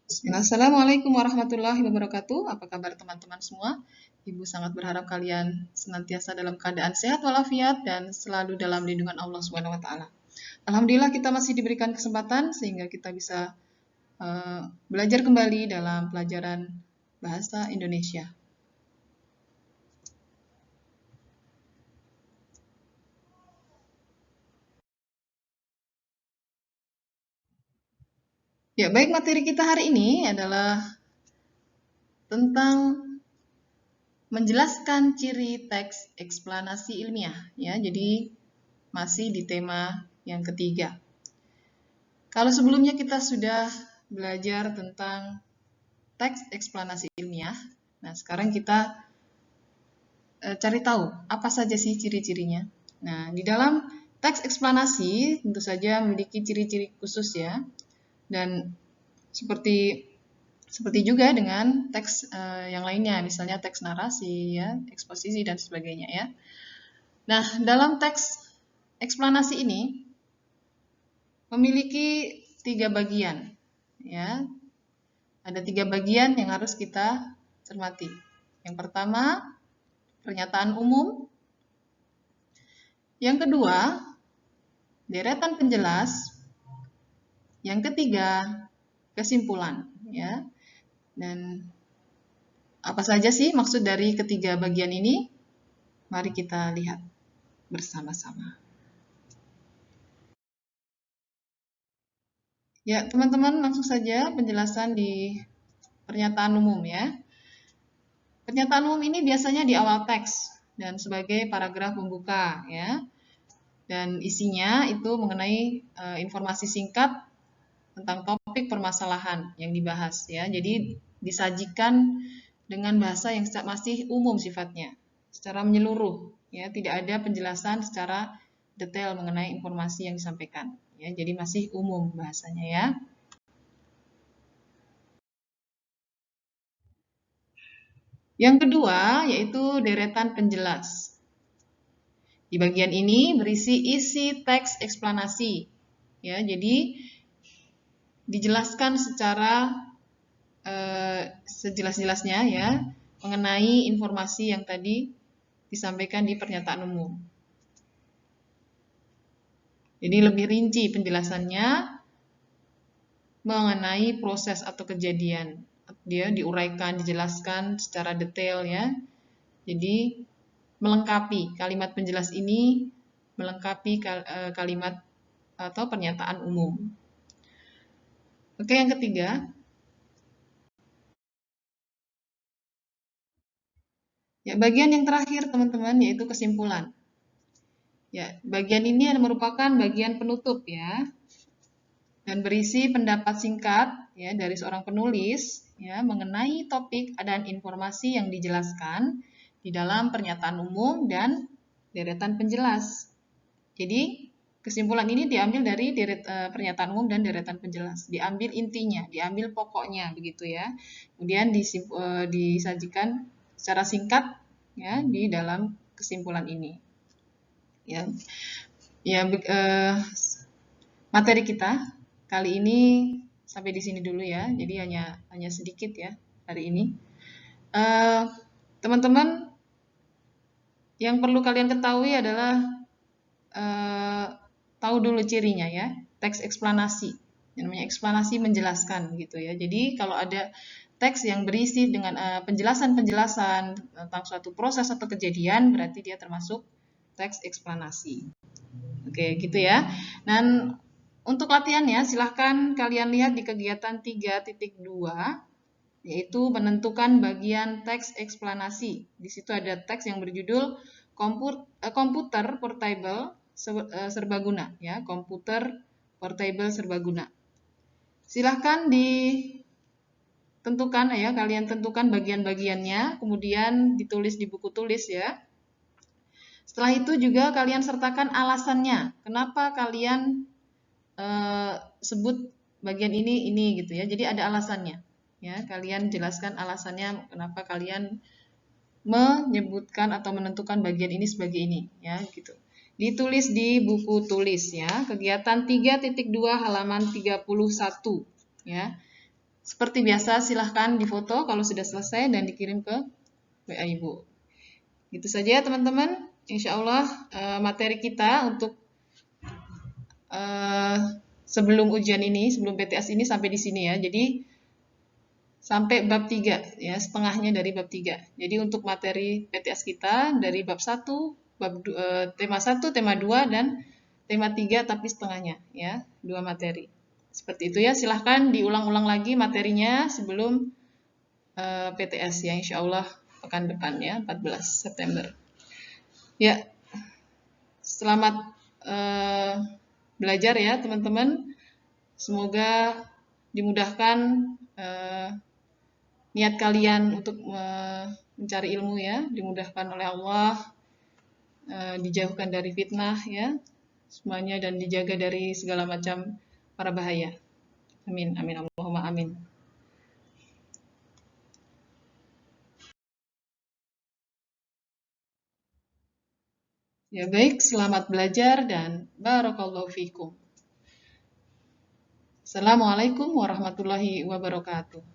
Assalamualaikum warahmatullahi wabarakatuh. Apa kabar teman-teman semua? Ibu sangat berharap kalian senantiasa dalam keadaan sehat walafiat dan selalu dalam lindungan Allah Subhanahu wa taala. Alhamdulillah kita masih diberikan kesempatan sehingga kita bisa belajar kembali dalam pelajaran bahasa Indonesia. Ya, baik, materi kita hari ini adalah tentang menjelaskan ciri teks eksplanasi ilmiah ya. Jadi masih di tema yang ketiga. Kalau sebelumnya kita sudah belajar tentang teks eksplanasi ilmiah, nah sekarang kita cari tahu apa saja sih ciri-cirinya. Nah, di dalam teks eksplanasi tentu saja memiliki ciri-ciri khusus ya, dan seperti juga dengan teks yang lainnya, misalnya teks narasi ya, eksposisi dan sebagainya ya. Nah, dalam teks eksplanasi ini memiliki 3 bagian ya. Ada 3 bagian yang harus kita cermati. Yang pertama, pernyataan umum. Yang kedua, deretan penjelas. Yang ketiga, kesimpulan ya. Dan apa saja sih maksud dari ketiga bagian ini? Mari kita lihat bersama-sama. Ya, teman-teman, langsung saja penjelasan di pernyataan umum ya. Pernyataan umum ini biasanya di awal teks dan sebagai paragraf pembuka ya. Dan isinya itu mengenai informasi singkat tentang topik permasalahan yang dibahas ya. Jadi disajikan dengan bahasa yang masih umum sifatnya, secara menyeluruh ya, tidak ada penjelasan secara detail mengenai informasi yang disampaikan ya. Jadi masih umum bahasanya ya. Yang kedua yaitu deretan penjelas. Di bagian ini berisi isi teks eksplanasi ya. Jadi dijelaskan secara sejelas-jelasnya ya mengenai informasi yang tadi disampaikan di pernyataan umum. Jadi lebih rinci penjelasannya mengenai proses atau kejadian. Dia diuraikan, dijelaskan secara detail ya. Jadi melengkapi kalimat penjelas ini, melengkapi kalimat atau pernyataan umum. Oke, yang ketiga. Ya, bagian yang terakhir teman-teman yaitu kesimpulan. Ya, bagian ini merupakan bagian penutup ya. Dan berisi pendapat singkat ya dari seorang penulis ya mengenai topik dan informasi yang dijelaskan di dalam pernyataan umum dan deretan penjelas. Jadi kesimpulan ini diambil dari pernyataan umum dan deretan penjelas, diambil intinya, diambil pokoknya begitu ya. Kemudian disajikan secara singkat ya di dalam kesimpulan ini. Ya, materi kita kali ini sampai di sini dulu ya. Jadi hanya sedikit ya hari ini. Teman-teman, yang perlu kalian ketahui adalah tahu dulu cirinya ya. Teks eksplanasi. Yang namanya eksplanasi menjelaskan gitu ya. Jadi kalau ada teks yang berisi dengan penjelasan-penjelasan tentang suatu proses atau kejadian, berarti dia termasuk teks eksplanasi. Oke, gitu ya. Dan untuk latihannya, silahkan kalian lihat di kegiatan 3.2, yaitu menentukan bagian teks eksplanasi. Di situ ada teks yang berjudul komputer portable serbaguna, ya, komputer portable serbaguna. Silahkan ditentukan ya, kalian tentukan bagian-bagiannya, kemudian ditulis di buku tulis ya. Setelah itu juga kalian sertakan alasannya, kenapa kalian sebut bagian ini gitu ya. Jadi ada alasannya. Ya, kalian jelaskan alasannya kenapa kalian menyebutkan atau menentukan bagian ini sebagai ini ya gitu. Ditulis di buku tulis ya. Kegiatan 3.2 halaman 31 ya. Seperti biasa, silahkan difoto kalau sudah selesai dan dikirim ke WA Ibu. Itu saja teman-teman. Insya Allah materi kita untuk sebelum ujian ini, sebelum PTS ini sampai di sini ya. Jadi sampai bab 3 ya, setengahnya dari bab 3. Jadi untuk materi PTS kita dari bab 1, tema 1, tema 2 dan tema 3 tapi setengahnya ya, 2 materi. Seperti itu ya, silahkan diulang-ulang lagi materinya sebelum PTS ya, insya Allah pekan depan ya, 14 September. Ya, selamat belajar ya teman-teman. Semoga dimudahkan niat kalian untuk mencari ilmu ya, dimudahkan oleh Allah, dijauhkan dari fitnah ya, semuanya, dan dijaga dari segala macam para bahaya. Amin, amin, Allahumma amin. Ya baik, selamat belajar dan barakallahu fikum. Assalamualaikum warahmatullahi wabarakatuh.